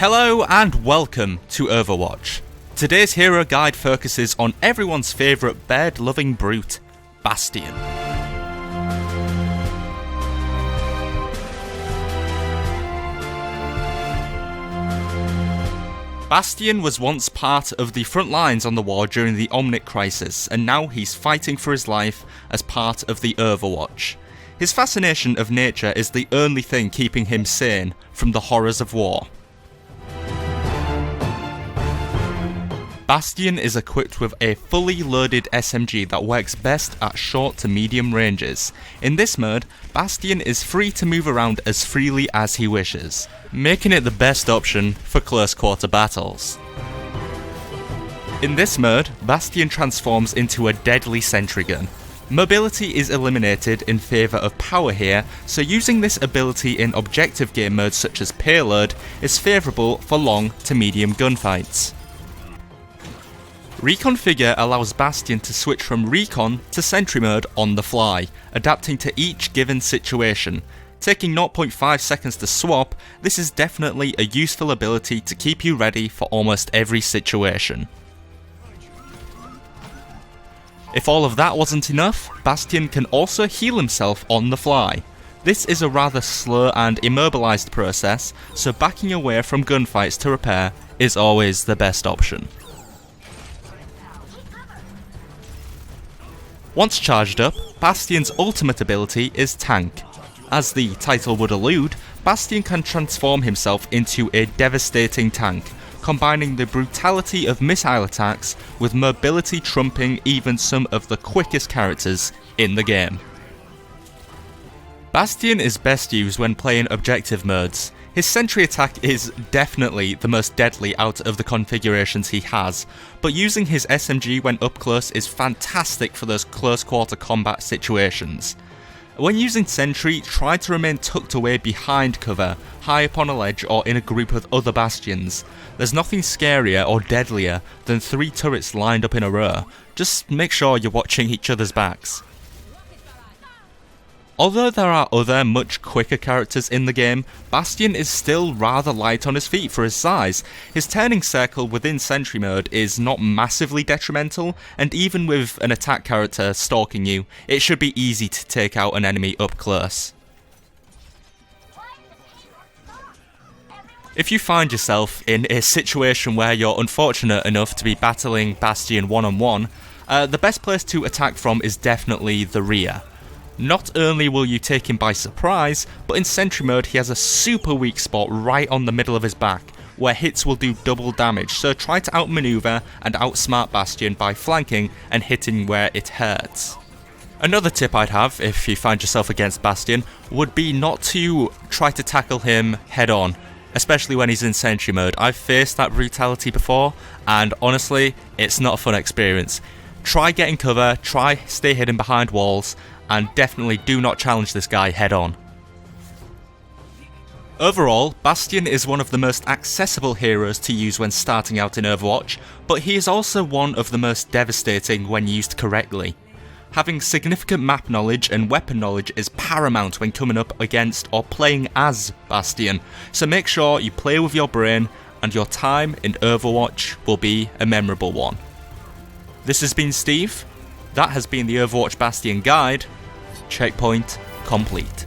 Hello and welcome to Overwatch. Today's hero guide focuses on everyone's favourite bird-loving brute, Bastion. Bastion was once part of the front lines on the war during the Omnic Crisis, and now he's fighting for his life as part of the Overwatch. His fascination of nature is the only thing keeping him sane from the horrors of war. Bastion is equipped with a fully loaded SMG that works best at short to medium ranges. In this mode, Bastion is free to move around as freely as he wishes, making it the best option for close quarter battles. In this mode, Bastion transforms into a deadly sentry gun. Mobility is eliminated in favour of power here, so using this ability in objective game modes such as Payload is favourable for long to medium gunfights. Reconfigure allows Bastion to switch from recon to sentry mode on the fly, adapting to each given situation. Taking 0.5 seconds to swap, this is definitely a useful ability to keep you ready for almost every situation. If all of that wasn't enough, Bastion can also heal himself on the fly. This is a rather slow and immobilised process, so backing away from gunfights to repair is always the best option. Once charged up, Bastion's ultimate ability is Tank. As the title would allude, Bastion can transform himself into a devastating tank, combining the brutality of missile attacks with mobility trumping even some of the quickest characters in the game. Bastion is best used when playing objective modes. His sentry attack is definitely the most deadly out of the configurations he has, but using his SMG when up close is fantastic for those close quarter combat situations. When using sentry, try to remain tucked away behind cover, high up on a ledge or in a group with other bastions. There's nothing scarier or deadlier than 3 turrets lined up in a row. Just make sure you're watching each other's backs. Although there are other much quicker characters in the game, Bastion is still rather light on his feet for his size. His turning circle within sentry mode is not massively detrimental, and even with an attack character stalking you, it should be easy to take out an enemy up close. If you find yourself in a situation where you're unfortunate enough to be battling Bastion one-on-one, the best place to attack from is definitely the rear. Not only will you take him by surprise, but in sentry mode he has a super weak spot right on the middle of his back, where hits will do double damage, so try to outmaneuver and outsmart Bastion by flanking and hitting where it hurts. Another tip I'd have if you find yourself against Bastion would be not to try to tackle him head on, especially when he's in sentry mode. I've faced that brutality before, and honestly, it's not a fun experience. Try getting cover, try stay hidden behind walls, and definitely do not challenge this guy head on. Overall, Bastion is one of the most accessible heroes to use when starting out in Overwatch, but he is also one of the most devastating when used correctly. Having significant map knowledge and weapon knowledge is paramount when coming up against or playing as Bastion, so make sure you play with your brain and your time in Overwatch will be a memorable one. This has been Steve, that has been the Overwatch Bastion guide. Checkpoint complete.